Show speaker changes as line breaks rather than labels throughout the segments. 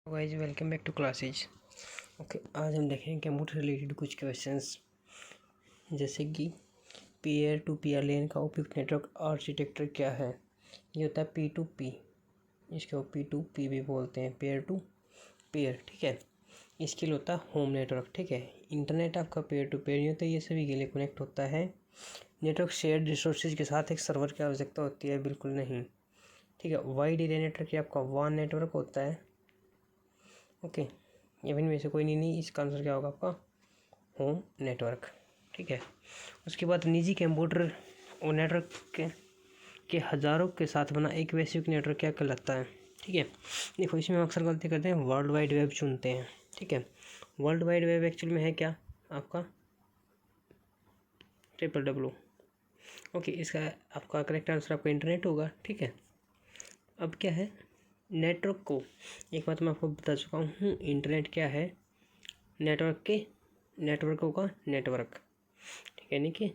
Guys welcome back to classes. Okay, आज हम देखेंगे कंप्यूटर रिलेटेड कुछ क्वेश्चंस, जैसे कि पीयर टू पीयर लेन का उपयुक्त नेटवर्क आर्किटेक्चर क्या है। ये होता है पी टू पी, इसको पी टू पी भी बोलते हैं, पेयर टू पेयर। ठीक है, इसके लिए होता है होम नेटवर्क। ठीक है, इंटरनेट आपका पेयर टू पेयर नहीं होता, ये सभी के लिए कनेक्ट होता है। नेटवर्क शेयर्ड रिसोर्सेज के साथ एक सर्वर की आवश्यकता होती है, बिल्कुल नहीं। ठीक है, वाइड एरिया नेटवर्क आपका WAN नेटवर्क होता है। ओके, इवन में से कोई नहीं, इसका आंसर क्या होगा आपका होम नेटवर्क। ठीक है, उसके बाद निजी कंप्यूटर और नेटवर्क के हज़ारों के साथ बना एक वैश्विक नेटवर्क क्या कहलाता है। ठीक है, देखो इसमें हम अक्सर गलती करते हैं, वर्ल्ड वाइड वेब चुनते हैं। ठीक है, वर्ल्ड वाइड वेब एक्चुअल में है क्या आपका www। ओके, इसका आपका करेक्ट आंसर आपका इंटरनेट होगा। ठीक है, अब क्या है नेटवर्क को, एक बात मैं आपको बता चुका हूँ, इंटरनेट क्या है नेटवर्क के नेटवर्कों का नेटवर्क। ठीक है, यानी कि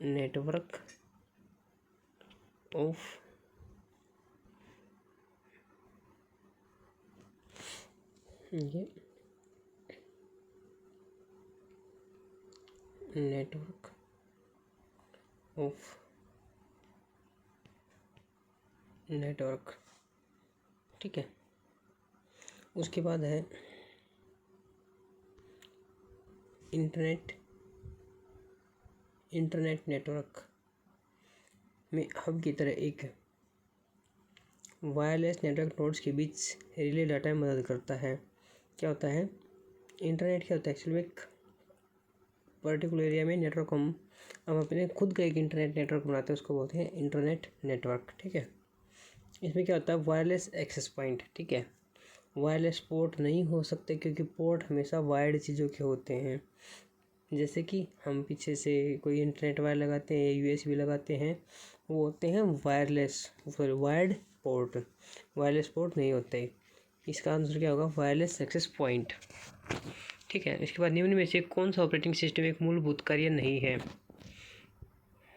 नेटवर्क ऑफ ये नेटवर्क ऑफ नेटवर्क। ठीक है, उसके बाद है इंटरनेट नेटवर्क में हब की तरह एक वायरलेस नेटवर्क नोड्स के बीच रिले डाटा में मदद करता है। क्या होता है इंटरनेट, क्या होता है एक्चुअली में एक पर्टिकुलर एरिया में नेटवर्क हम अपने खुद का एक इंटरनेट नेटवर्क बनाते हैं, उसको बोलते हैं इंटरनेट नेटवर्क। ठीक है, इसमें क्या होता है वायरलेस एक्सेस पॉइंट। ठीक है, वायरलेस पोर्ट नहीं हो सकते क्योंकि पोर्ट हमेशा वायर्ड चीज़ों के होते हैं। जैसे कि हम पीछे से कोई इंटरनेट वायर लगाते हैं, USB लगाते हैं, वो होते हैं wireless, sorry wired port. Wireless port नहीं होते। इसका आंसर क्या होगा वायरलेस एक्सेस पॉइंट। ठीक है, इसके बाद निम्न में से कौन सा ऑपरेटिंग सिस्टम एक मूलभूत कार्य नहीं है।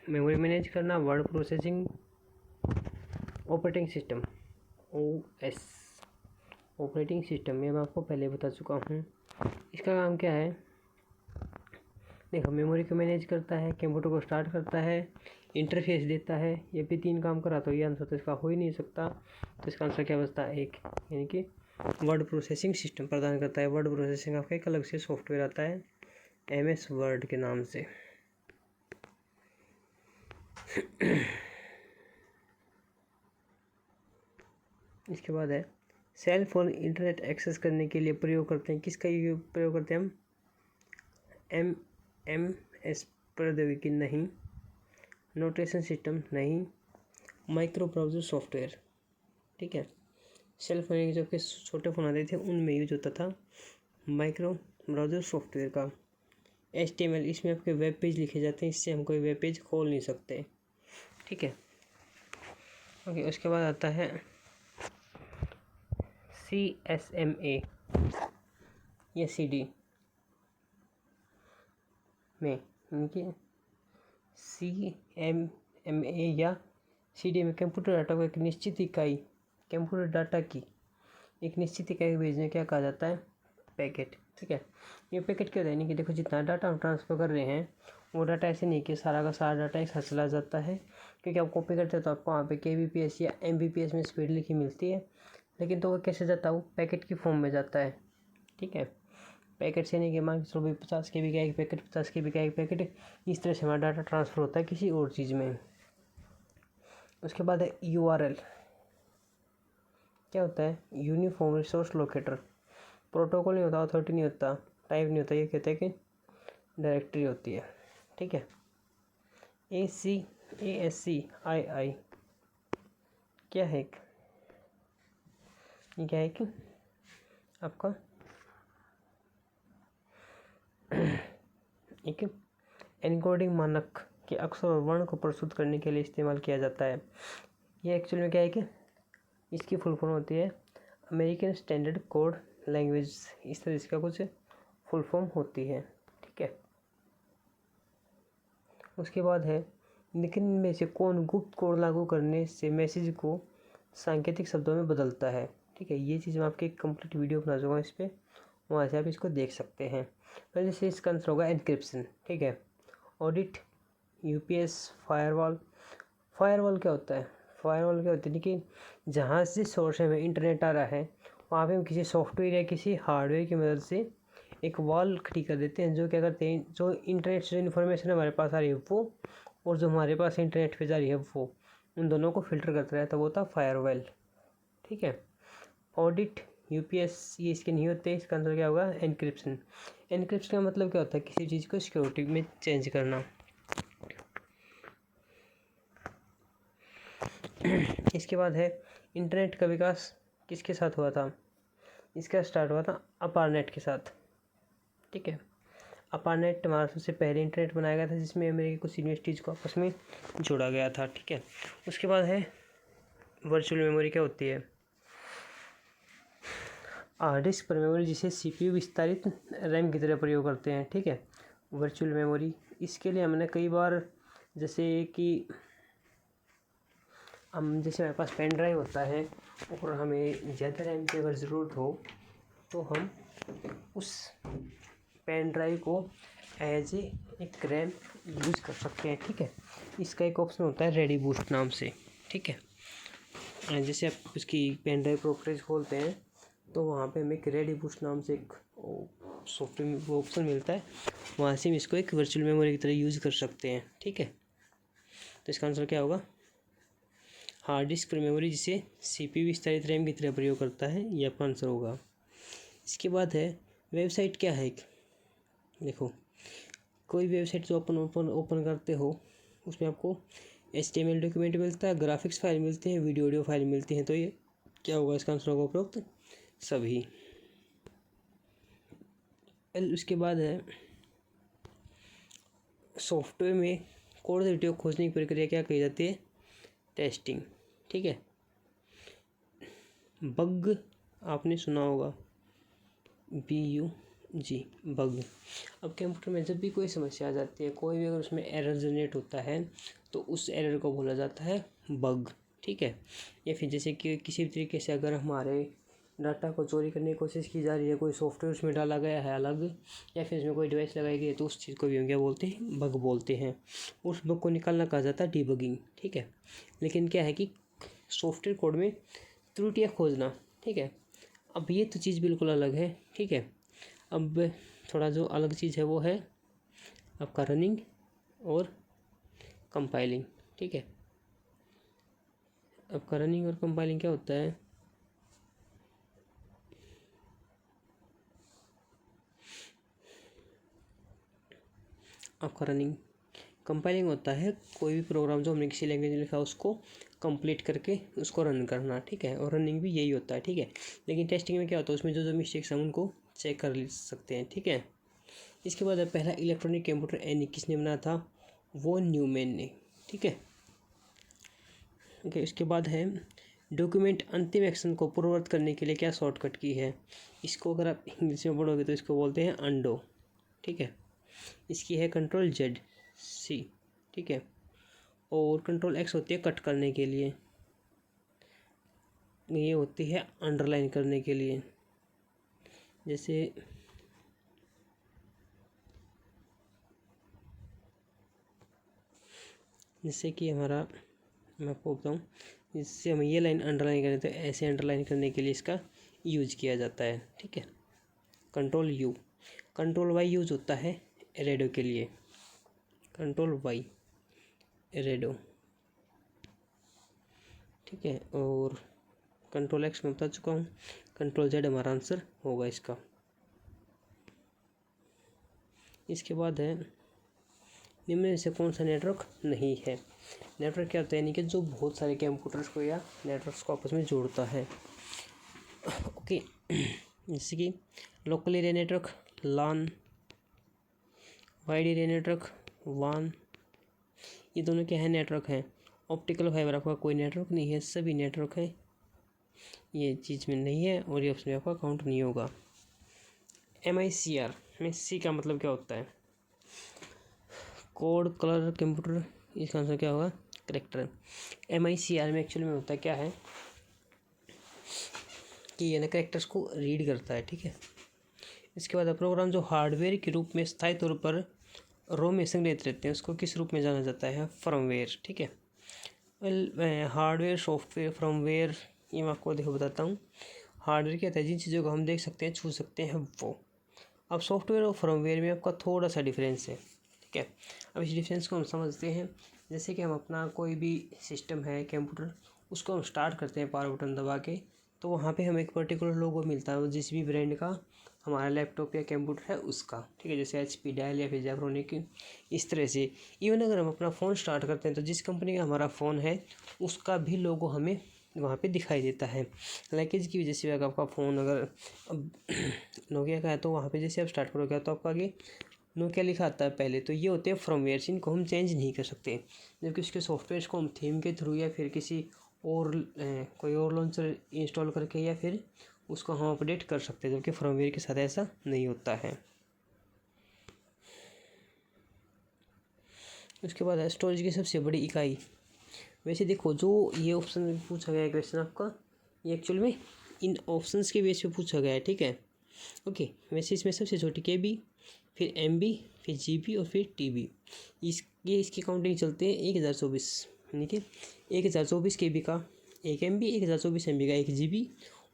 मेमोरी मैनेज करना, word processing, operating system OS। Operating system में मैं आपको पहले बता चुका हूँ, इसका काम क्या है। देखो, मेमोरी को मैनेज करता है, कंप्यूटर को स्टार्ट करता है, इंटरफेस देता है। ये भी 3 काम करा तो ये आंसर तो इसका हो ही नहीं सकता। तो इसका आंसर क्या बचता है 1, यानी कि वर्ड प्रोसेसिंग सिस्टम प्रदान करता है। वर्ड प्रोसेसिंग आपका एक अलग से सॉफ्टवेयर आता है MS वर्ड के नाम से। इसके बाद है सेल फोन इंटरनेट एक्सेस करने के लिए प्रयोग करते हैं, किसका प्रयोग करते हैं हम MMS प्रौद्योगिकी नहीं, नोटेशन सिस्टम नहीं, माइक्रो ब्राउज़र सॉफ्टवेयर। ठीक है, सेल फोन के जो के छोटे फ़ोन आते थे उनमें यूज होता था माइक्रो ब्राउज़र सॉफ्टवेयर का। HTML, इसमें आपके वेब पेज लिखे जाते हैं, इससे हम कोई वेब पेज खोल नहीं सकते। ठीक है, ओके, उसके बाद आता है CSMA या CD में, इनकी CMMA या CD में कंप्यूटर डाटा को एक निश्चित इकाई, कंप्यूटर डाटा की एक निश्चित इकाई भेजने क्या कहा जाता है पैकेट। ठीक है, ये पैकेट क्या होता है कि देखो जितना डाटा हम ट्रांसफ़र कर रहे हैं वो डाटा ऐसे नहीं कि सारा का सारा डाटा एक साथ चला जाता है, क्योंकि आप कॉपी करते हैं तो आपको वहाँ पे kbps या mbps में स्पीड लिखी मिलती है, लेकिन तो वो कैसे जाता है वो पैकेट की फॉर्म में जाता है। ठीक है, पैकेट से नहीं कि मान के चलो भाई 50 KB का एक पैकेट, 50 KB का एक पैकेट, इस तरह से हमारा डाटा ट्रांसफ़र होता है किसी और चीज़ में। उसके बाद है URL, क्या होता है यूनिफॉर्म रिसोर्स लोकेटर। प्रोटोकॉल नहीं होता, अथॉरिटी नहीं होता, टाइप नहीं होता, ये कहते हैं कि डायरेक्टरी होती है। ठीक है, ASCII क्या है, ये क्या है कि आपका एक एनकोडिंग मानक के अक्षर और वर्ण को प्रस्तुत करने के लिए इस्तेमाल किया जाता है। ये एक्चुअल में क्या है कि इसकी फुल फॉर्म होती है अमेरिकन स्टैंडर्ड कोड लैंग्वेज, इस तरह इसका कुछ फुल फॉर्म होती है। ठीक है, उसके बाद है निम्न में से कौन गुप्त कोड लागू करने से मैसेज को सांकेतिक शब्दों में बदलता है। ठीक है, ये चीज़ मैं आपकी एक कंप्लीट वीडियो बना चुका हूँ इस पर, वहाँ से आप इसको देख सकते हैं। तो जैसे इसका आंसर होगा एनक्रिप्शन। ठीक है, ऑडिट, यूपीएस, फायरवॉल। फायरवॉल क्या होता है? फायरवॉल क्या होता है कि जहाँ से सोर्स में इंटरनेट आ रहा है वहाँ पे हम किसी सॉफ्टवेयर या किसी हार्डवेयर की मदद से एक वॉल खड़ी कर देते हैं, जो क्या करते हैं, जो इंटरनेट से जो इन्फॉर्मेशन हमारे पास आ रही है वो, और जो हमारे पास इंटरनेट पे जा रही है वो, उन दोनों को फिल्टर करता रहता है, वो होता फायरवॉल। ठीक है, ऑडिट, यूपीएस ये इसके नहीं होते। इसका आंसर क्या होगा? एनक्रिप्शन। एनक्रिप्शन का मतलब क्या होता है? किसी चीज़ को सिक्योरिटी में चेंज करना। इसके बाद है इंटरनेट का विकास किसके साथ हुआ था? इसका स्टार्ट हुआ था अपारनेट के साथ। ठीक है, अपारनेट हमारा सबसे पहले इंटरनेट बनाया गया था, जिसमें अमेरिकी कुछ यूनिवर्सिटीज़ को आपस में जोड़ा गया था। ठीक है, उसके बाद है वर्चुअल मेमोरी। क्या होती है? हार्ड डिस्क पर मेमोरी, जिसे सीपीयू विस्तारित रैम की तरह प्रयोग करते हैं। ठीक है, वर्चुअल मेमोरी, इसके लिए हमने कई बार, जैसे कि जैसे हमारे पास पेन ड्राइव होता है और हमें ज़्यादा रैम की अगर ज़रूरत हो तो हम उस पेन ड्राइव को एज एक रैम यूज़ कर सकते हैं। ठीक है, इसका एक ऑप्शन होता है रेडी बूस्ट नाम से। ठीक है, जैसे आप उसकी पेन ड्राइव प्रॉपर्टीज खोलते हैं तो वहाँ पे हमें एक रेडी बूस्ट नाम से एक सॉफ्टवेयर वो ऑप्शन मिलता है, वहाँ से हम इसको एक वर्चुअल मेमोरी की तरह यूज़ कर सकते हैं। ठीक है, तो इसका आंसर क्या होगा? हार्ड डिस्क पर मेमोरी, जिसे सीपीयू विस्तारित रैम की तरह प्रयोग करता है, ये आपका आंसर होगा। इसके बाद है वेबसाइट। क्या है? देखो, कोई वेबसाइट जो ओपन करते हो उसमें आपको HTML डॉक्यूमेंट मिलता है, ग्राफिक्स फाइल मिलते हैं, वीडियो ऑडियो फाइल मिलती हैं, तो ये क्या होगा? इसका आंसर होगा उपरोक्त सभी। उसके बाद है सॉफ्टवेयर में कोड त्रुटियों को खोजने की प्रक्रिया क्या कही जाती है? टेस्टिंग। ठीक है, बग आपने सुना होगा, BUG, बग। अब कंप्यूटर में जब भी कोई समस्या आ जाती है, कोई भी अगर उसमें एरर जनरेट होता है तो उस एरर को बोला जाता है बग। ठीक है, या फिर जैसे कि किसी भी तरीके से अगर हमारे डाटा को चोरी करने की कोशिश की जा रही है, कोई सॉफ्टवेयर उसमें डाला गया है अलग, या फिर उसमें कोई डिवाइस लगाई गई है, तो उस चीज़ को भी हम क्या बोलते हैं? बग बोलते हैं। उस बग को निकालना कहा जाता है डीबगिंग। ठीक है, लेकिन क्या है कि सॉफ्टवेयर कोड में त्रुटियाँ खोजना। ठीक है, अब ये तो चीज़ बिल्कुल अलग है। ठीक है, अब थोड़ा जो अलग चीज़ है वो है आपका रनिंग और कंपाइलिंग। ठीक है, आपका रनिंग और कंपाइलिंग क्या होता है? आपका रनिंग, कंपाइलिंग होता है कोई भी प्रोग्राम जो हमने किसी लैंग्वेज में लिखा उसको कंप्लीट करके उसको रन करना। ठीक है, और रनिंग भी यही होता है। ठीक है, लेकिन टेस्टिंग में क्या होता है? उसमें जो जो मिस्टेक्स हैं उनको चेक कर सकते हैं। ठीक है, इसके बाद पहला इलेक्ट्रॉनिक कंप्यूटर ENIAC किसने बनाया था? वो न्यूमैन ने। ठीक है, ओके। इसके बाद है डॉक्यूमेंट अंतिम एक्शन को पूर्ववत करने के लिए क्या शॉर्टकट की है? इसको अगर आप इंग्लिश में पढ़ोगे तो इसको बोलते हैं अंडो। ठीक है, इसकी है Ctrl+Z, ठीक है, और Ctrl+X होती है कट करने के लिए, ये होती है अंडरलाइन करने के लिए। जैसे कि हमारा, मैं आपको बताऊँ, जिससे हम ये लाइन अंडरलाइन करें तो ऐसे अंडरलाइन करने के लिए इसका यूज किया जाता है। ठीक है, Ctrl+U। Ctrl+Y यूज होता है एरेडो के लिए, Ctrl+Y एरेडो। ठीक है, और Ctrl+X मैं बता चुका हूँ, Ctrl+Z हमारा आंसर होगा इसका। इसके बाद है निम्न में से कौन सा नेटवर्क नहीं है? नेटवर्क क्या होता है? यानी कि जो बहुत सारे कंप्यूटर्स को या नेटवर्क्स को आपस में जोड़ता है। ओके, जैसे कि local area network LAN, wide area network WAN, ये दोनों क्या है? नेटवर्क हैं। ऑप्टिकल फाइबर आपका कोई नेटवर्क नहीं है, सभी नेटवर्क है, ये चीज़ में नहीं है और ये ऑप्शन में आपका काउंट नहीं होगा। MICR में C का मतलब क्या होता है? कोड कलर कंप्यूटर, इसका आंसर क्या होगा? करेक्टर। MICR में एक्चुअली में होता क्या है? कि ये ना कैरेक्टर्स को रीड करता है, ठीक है। इसके बाद प्रोग्राम जो हार्डवेयर के रूप में स्थायी तौर पर रोम में संग्रहित रहते हैं उसको किस रूप में जाना जाता है? फर्मवेयर, ठीक है। वेल, हार्डवेयर, सॉफ्टवेयर, फर्मवेयर, ये मैं आपको देखो बताता हूँ। हार्डवेयर क्या होता है? जिन चीज़ों को हम देख सकते हैं, छू सकते हैं, वो। अब सॉफ्टवेयर और फर्मवेयर में आपका थोड़ा सा डिफरेंस है, ठीक है। अब इस डिफरेंस को हम समझते हैं। जैसे कि हम अपना कोई भी सिस्टम है, कंप्यूटर, उसको हम स्टार्ट करते हैं पावर बटन दबा के, तो वहाँ पे हमें एक पर्टिकुलर लोगो मिलता है, वो जिस भी ब्रांड का हमारा लैपटॉप या कंप्यूटर है उसका, ठीक है। जैसे HP, डेल या फिर जेब्रोनिक, इस तरह से। इवन अगर हम अपना फ़ोन स्टार्ट करते हैं तो जिस कंपनी का हमारा फ़ोन है उसका भी लोगो हमें वहाँ पे दिखाई देता है। लाइकेज की वजह से अगर आपका फ़ोन अगर अब नोकिया का है तो वहाँ पे जैसे आप स्टार्ट करोगे तो आपका आगे नोकिया लिखा आता है पहले। तो ये होते हैं फर्मवेयर, इनको हम चेंज नहीं कर सकते। जबकि उसके सॉफ्टवेयर को हम थीम के थ्रू या फिर किसी और कोई और लॉन्चर इंस्टॉल करके या फिर उसको हम अपडेट कर सकते हैं, जबकि फर्मवेयर के साथ ऐसा नहीं होता है। उसके बाद है स्टोरेज की सबसे बड़ी इकाई। वैसे देखो, जो ये ऑप्शन पूछा गया है क्वेश्चन आपका, ये एक्चुअल में इन ऑप्शंस के बेस पे पूछा गया है, ठीक है। ओके, वैसे इसमें सबसे छोटी KB, फिर MB, फिर GB और फिर TB। इसकी काउंटिंग चलते हैं 1024, यानी कि 1024 KB का एक MB, 1024 MB का एक GB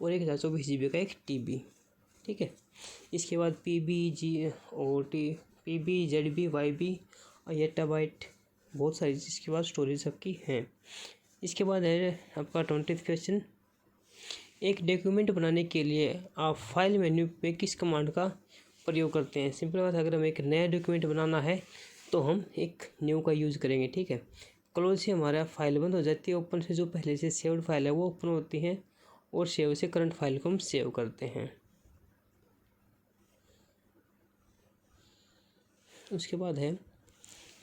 और 1024 GB का एक TB, ठीक है। इसके बाद PB, ZB, YB और येटाबाइट, बहुत सारी इसके बाद स्टोरेज सबकी हैं। इसके बाद है आपका 20th क्वेश्चन। एक डॉक्यूमेंट बनाने के लिए आप फाइल मेन्यू पे किस कमांड का प्रयोग करते हैं? सिंपल बात है, अगर हमें एक नया डॉक्यूमेंट बनाना है तो हम एक न्यू का यूज़ करेंगे, ठीक है। क्लोज से हमारा फाइल बंद हो जाती है, ओपन से जो पहले से सेव्ड फाइल है वो ओपन होती है, और सेव से करंट फाइल को हम सेव करते हैं। उसके बाद है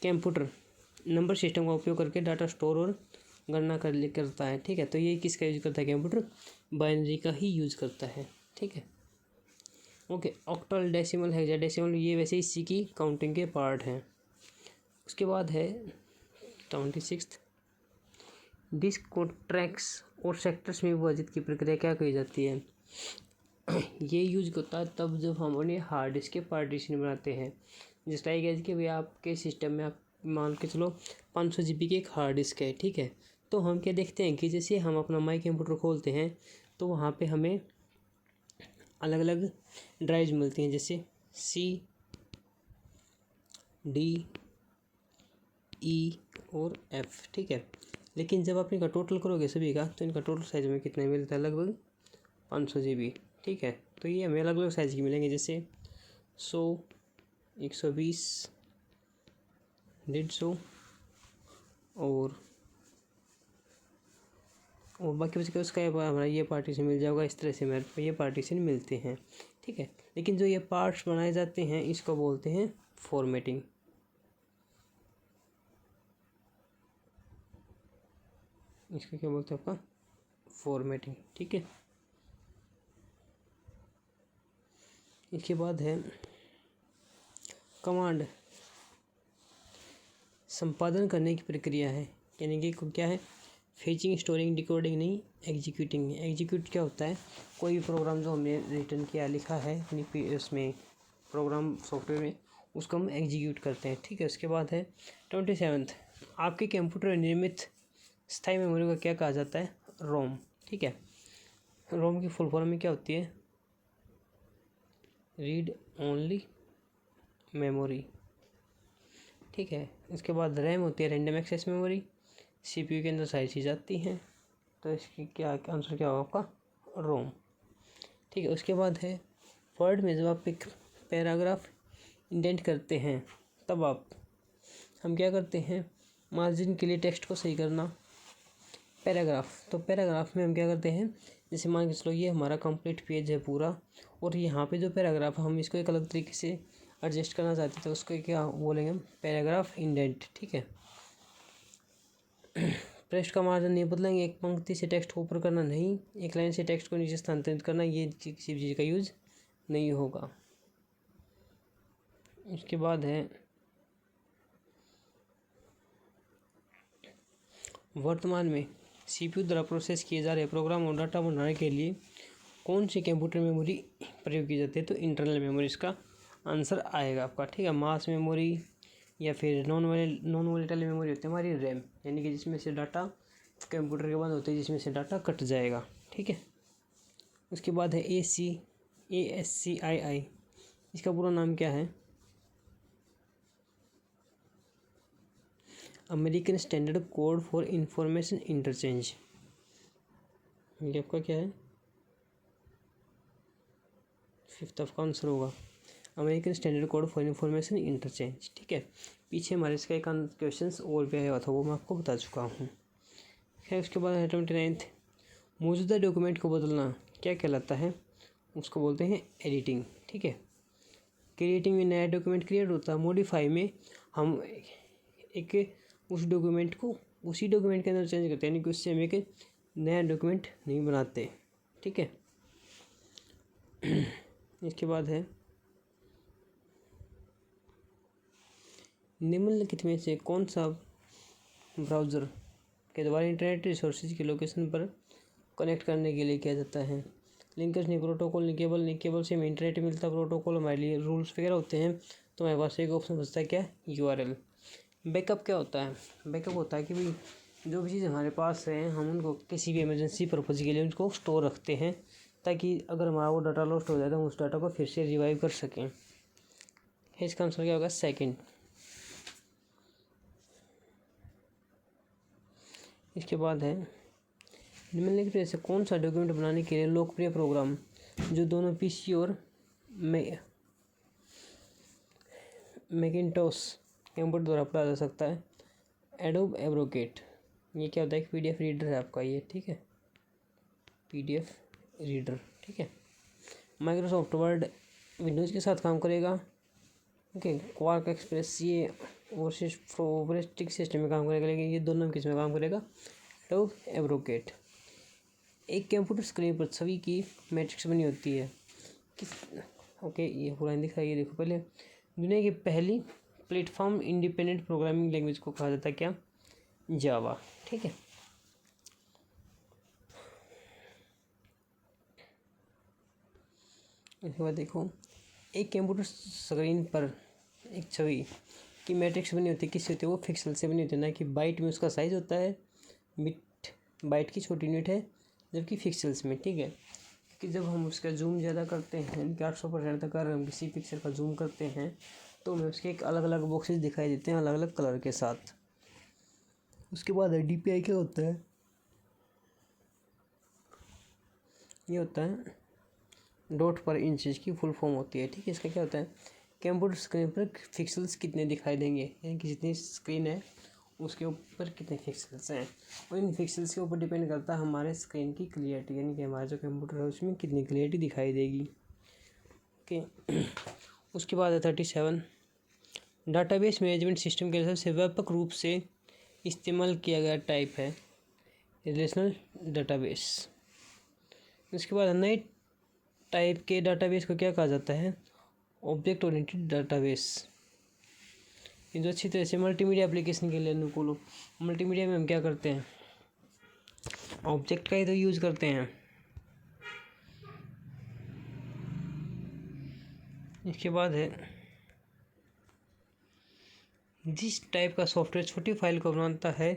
कंप्यूटर नंबर सिस्टम का उपयोग करके डाटा स्टोर और गणना करता है, ठीक है। तो ये किसका यूज़ करता है? कंप्यूटर बाइनरी का ही यूज़ करता है, ठीक है। ओके, ऑक्टल, डेसिमल, हेक्साडेसिमल, ये वैसे इसी की काउंटिंग के पार्ट हैं। उसके बाद है 26, डिस्क को ट्रैक्स और सेक्टर्स में विभाजित की प्रक्रिया क्या कही जाती है? ये यूज होता है तब जब हम उन्हें हार्ड डिस्क के पार्टीशन बनाते हैं। जिस लाइक है कि भाई आपके सिस्टम में आप मान के चलो 500 GB की एक हार्ड डिस्क है, ठीक है। तो हम क्या देखते हैं कि जैसे हम अपना माई कंप्यूटर खोलते हैं तो वहाँ पे हमें अलग अलग ड्राइव्स मिलती हैं, जैसे C, D, E और F, ठीक है। लेकिन जब आप इनका टोटल करोगे सभी का तो इनका टोटल साइज में कितना मिलता है? लगभग 500 GB, ठीक है। तो ये हमें अलग अलग साइज़ की मिलेंगे, जैसे 100, 120, 150 और बाकी बच के उसका हमारा ये पार्टीशन मिल जाएगा। इस तरह से हमारे को ये पार्टीशन मिलते हैं, ठीक है। लेकिन जो ये पार्ट्स बनाए जाते हैं इसको बोलते हैं फॉर्मेटिंग। इसको क्या बोलते हैं? आपका फॉर्मेटिंग, ठीक है। इसके बाद है कमांड संपादन करने की प्रक्रिया है, यानी कि क्या है? फेचिंग, स्टोरिंग, डिकोडिंग नहीं, एग्जीक्यूटिंग। एग्जीक्यूट क्या होता है? कोई भी प्रोग्राम जो हमने रिटर्न किया, लिखा है अपनी उसमें प्रोग्राम सॉफ्टवेयर में, उसको हम एग्जीक्यूट करते हैं, ठीक है। उसके बाद है 27, आपके कंप्यूटर निर्मित स्थायी मेमोरी को क्या कहा जाता है? रोम, ठीक है। रोम की फुल फॉर्म में क्या होती है? रीड ओनली मेमोरी, ठीक है। इसके बाद रैम होती है रैंडम एक्सेस मेमोरी। CPU के अंदर सारी चीज़ आती हैं, तो इसकी क्या आंसर क्या होगा आपका? रोम, ठीक है। उसके बाद है वर्ड में जब आप एक पैराग्राफ इंडेंट करते हैं तब हम क्या करते हैं? मार्जिन के लिए टेक्स्ट को सही करना। पैराग्राफ, तो पैराग्राफ में हम क्या करते हैं? जैसे मान के चलो ये हमारा कंप्लीट पेज है पूरा, और यहाँ पे जो पैराग्राफ हम इसको एक अलग तरीके से एडजस्ट करना चाहते हैं तो उसको क्या बोलेंगे हम? पैराग्राफ इंडेंट, ठीक है। टेक्स्ट का मार्जिन नहीं बदलेंगे, एक पंक्ति से टेक्स्ट को ऊपर करना नहीं, एक लाइन से टेक्स्ट को नीचे स्थानांतरित करना, ये किसी भी चीज़ का यूज नहीं होगा। इसके बाद है वर्तमान में CPU द्वारा प्रोसेस किए जा रहे प्रोग्राम और डाटा बनाने के लिए कौन सी कंप्यूटर मेमोरी प्रयोग की जाती है, तो इंटरनल मेमोरी इसका आंसर आएगा आपका, ठीक है। मास मेमोरी या फिर नॉन वोलेटाइल मेमोरी होती है हमारी रैम, यानी कि जिसमें से डाटा कंप्यूटर के बंद होते हैं, जिसमें से डाटा कट जाएगा, ठीक है। उसके बाद है ASCII, इसका पूरा नाम क्या है? American standard code for information interchange. ये आपका क्या है? फिफ्थ आपका आंसर होगा American standard code for information interchange, ठीक है। पीछे हमारे इसका एक क्वेश्चन और भी आया हुआ था, वो मैं आपको बता चुका हूँ। खैर उसके बाद है 29th, मौजूदा डॉक्यूमेंट को बदलना क्या कहलाता है? उसको बोलते हैं एडिटिंग, ठीक है। क्रिएटिंग में नया डॉक्यूमेंट क्रिएट होता है, मॉडिफाई में हम एक उस डॉक्यूमेंट को उसी डॉक्यूमेंट के अंदर चेंज करते हैं, यानी कि उससे हम एक नया डॉक्यूमेंट नहीं बनाते, ठीक है। इसके बाद है निम्नलिखित में से कौन सा ब्राउज़र के द्वारा इंटरनेट रिसोर्सेज की लोकेशन पर कनेक्ट करने के लिए किया जाता है? लिंकर्स नहीं, प्रोटोकॉल नहीं, केबल से हमें इंटरनेट मिलता, प्रोटोकॉल हमारे लिए रूल्स वगैरह होते हैं, तो हमारे पास एक ऑप्शन बचता है क्या? URL। बैकअप क्या होता है? बैकअप होता है कि भाई जो भी चीज़ हमारे पास है हम उनको किसी भी इमरजेंसी पर्पज़ के लिए उनको स्टोर रखते हैं, ताकि अगर हमारा वो डाटा लॉस्ट हो जाए तो हम उस डाटा को फिर से रिवाइव कर सकें। इसका आंसर क्या होगा? सेकंड। इसके बाद है निम्नलिखित में से कौन सा डॉक्यूमेंट बनाने के लिए लोकप्रिय प्रोग्राम जो दोनों PC और मैकिंटोश कंप्यूटर द्वारा पढ़ा जा सकता है? एडोब एब्रोकेट। ये क्या होता है? PDF रीडर है आपका ये, ठीक है। PDF रीडर, ठीक है। माइक्रोसॉफ्ट वर्ड विंडोज़ के साथ काम करेगा, ओके। क्वार्क एक्सप्रेस ये ऑपरेटिंग सिस्टम में काम करेगा, लेकिन ये दोनों किस में काम करेगा? एडोब एब्रोकेट। एक कंप्यूटर स्क्रीन पर छवि की मैट्रिक्स बनी होती है किस, ओके ये पूरा दिख रहा है, ये देखो पहले। दुनिया की पहली प्लेटफॉर्म इंडिपेंडेंट प्रोग्रामिंग लैंग्वेज को कहा जाता है क्या? जावा, ठीक है। इसके बाद देखो, एक कंप्यूटर स्क्रीन पर एक छवि की मैट्रिक्स बनी होती है, किससे होती है? वो पिक्सल से बनी होती है, ना कि बाइट में उसका साइज होता है। बिट बाइट की छोटी यूनिट है, जबकि पिक्सल्स में, ठीक है। कि जब हम उसका जूम ज़्यादा करते हैं, 800% तक अगर हम किसी पिक्सल का जूम करते हैं तो हमें उसके एक अलग अलग बॉक्सेस दिखाई देते हैं, अलग अलग कलर के साथ। उसके बाद DPI क्या होता है? ये होता है डॉट पर इंच की फुल फॉर्म होती है, ठीक है। इसका क्या होता है? कंप्यूटर स्क्रीन पर पिक्सल्स कितने दिखाई देंगे, यानी कि जितनी स्क्रीन है उसके ऊपर कितने पिक्सल्स हैं, और इन पिक्सल्स के ऊपर डिपेंड करता है हमारे स्क्रीन की क्लियरिटी, यानी कि हमारा जो कंप्यूटर है उसमें कितनी क्लियरिटी दिखाई देगी, ओके। उसके बाद है 37, डाटाबेस मैनेजमेंट सिस्टम के सबसे व्यापक रूप से इस्तेमाल किया गया टाइप है रिलेशनल डाटाबेस। उसके बाद नए टाइप के डाटाबेस को क्या कहा जाता है? Object oriented database. ये जो अच्छी तरह से मल्टीमीडिया एप्लीकेशन के लिए अनुकूल हो। मल्टीमीडिया में हम क्या करते हैं? ऑब्जेक्ट का ही तो यूज़ करते हैं। इसके बाद है जिस टाइप का सॉफ्टवेयर छोटी फाइल को बनाता है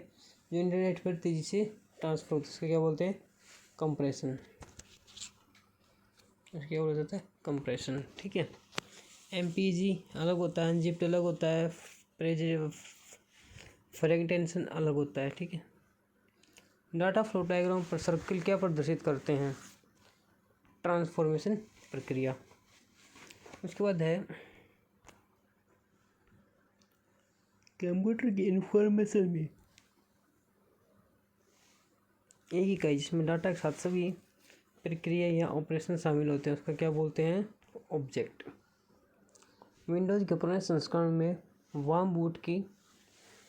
जो इंटरनेट पर तेज़ी से ट्रांसफर होता है, उसको क्या बोलते हैं? कंप्रेशन। उसको क्या बोला जाता है? कंप्रेशन, ठीक है। MPG अलग होता है, अनजिप्ड अलग होता है, फ्रेगमेंटेशन अलग होता है, ठीक है। डाटा फ्लो डायग्राम पर सर्कल क्या प्रदर्शित करते हैं? ट्रांसफॉर्मेशन प्रक्रिया। उसके बाद है कंप्यूटर की इंफॉर्मेशन में एक इकाई जिसमें डाटा के साथ सभी प्रक्रिया या ऑपरेशन शामिल होते हैं, उसका क्या बोलते हैं? ऑब्जेक्ट। विंडोज़ के पुराने संस्करण में वार्म बूट की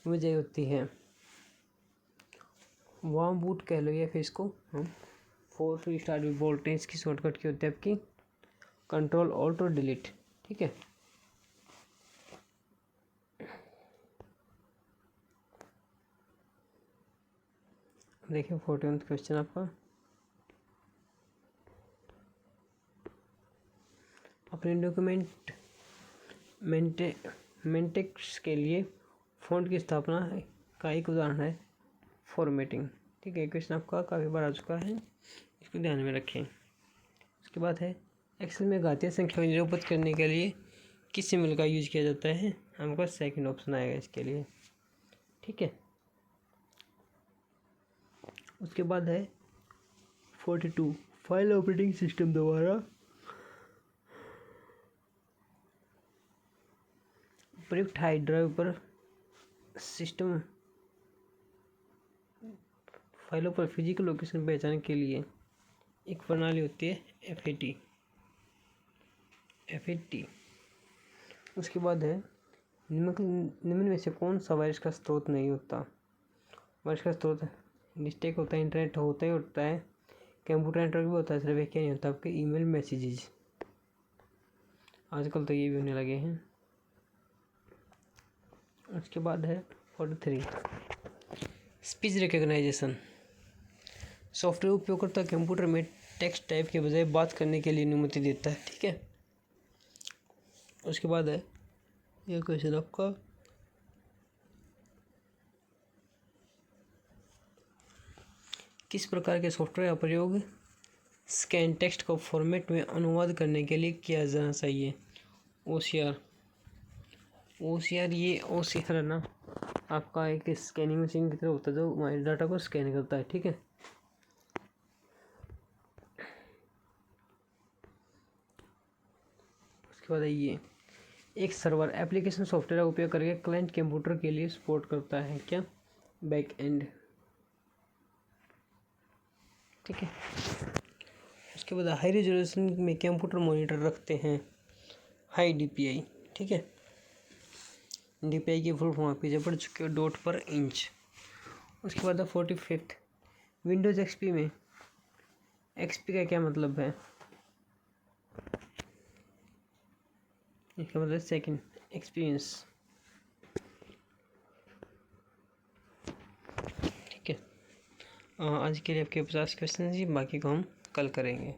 वजह होती है, वार्म बूट कह लो, या फिर इसको हम फोर्स रिस्टार्ट भी बोलते हैं। इसकी शॉर्टकट की होती है आपकी कंट्रोल ऑल्ट और डिलीट, ठीक है। देखिए 14th क्वेश्चन आपका, अपने डॉक्यूमेंट मेंटेक्स के लिए फ़ॉन्ट की स्थापना का एक उदाहरण है फॉर्मेटिंग। ठीक है, क्वेश्चन आपका काफ़ी बार आ चुका है, इसको ध्यान में रखें। उसके बाद है एक्सेल में घातीय संख्या को निरूपित करने के लिए किस सिंबल का यूज किया जाता है? हमको सेकंड ऑप्शन आएगा इसके लिए। ठीक है, उसके बाद है 42 फाइल ऑपरेटिंग सिस्टम द्वारा प्रयुक्त हार्ड ड्राइव पर सिस्टम फाइलों पर फिजिकल लोकेशन पहचान के लिए एक प्रणाली होती है FAT। उसके बाद है निम्न में से कौन सा वायरस का स्रोत नहीं होता? वायरस का स्रोत डिस्टेक होता है, इंटरनेट होता ही होता है, कंप्यूटर नेटवर्क भी होता है, सिर्फ एक क्या नहीं होता, आपके ईमेल मैसेजेस। आजकल तो ये भी होने लगे हैं। उसके बाद है 43 स्पीच रिकग्नाइजेशन। सॉफ्टवेयर उपयोगकर्ता कंप्यूटर में टेक्स्ट टाइप के बजाय बात करने के लिए अनुमति देता है। ठीक है, उसके बाद है ये क्वेश्चन आपका किस प्रकार के सॉफ्टवेयर का प्रयोग स्कैन टेक्स्ट को फॉर्मेट में अनुवाद करने के लिए किया जाना चाहिए? OCR। ये OCR है ना, आपका एक स्कैनिंग मशीन की तरह होता है जो हमारे डाटा को स्कैन करता है। ठीक है, उसके बाद ये एक सर्वर एप्लीकेशन सॉफ्टवेयर का उपयोग करके क्लाइंट कंप्यूटर के लिए सपोर्ट करता है। क्या? Back and. ठीक है, उसके बाद हाई रेजोल्यूशन में कंप्यूटर मॉनिटर रखते हैं हाई DPI। ठीक है, DPI की फुल फॉर्म आप पीछे पढ़ चुके हो, डॉट पर इंच। उसके बाद 45 विंडोज़ XP में XP का क्या मतलब है? इसका मतलब सेकंड एक्सपीरियंस। ठीक है, आज के लिए आपके 50 क्वेश्चन जी, बाकी को हम कल करेंगे।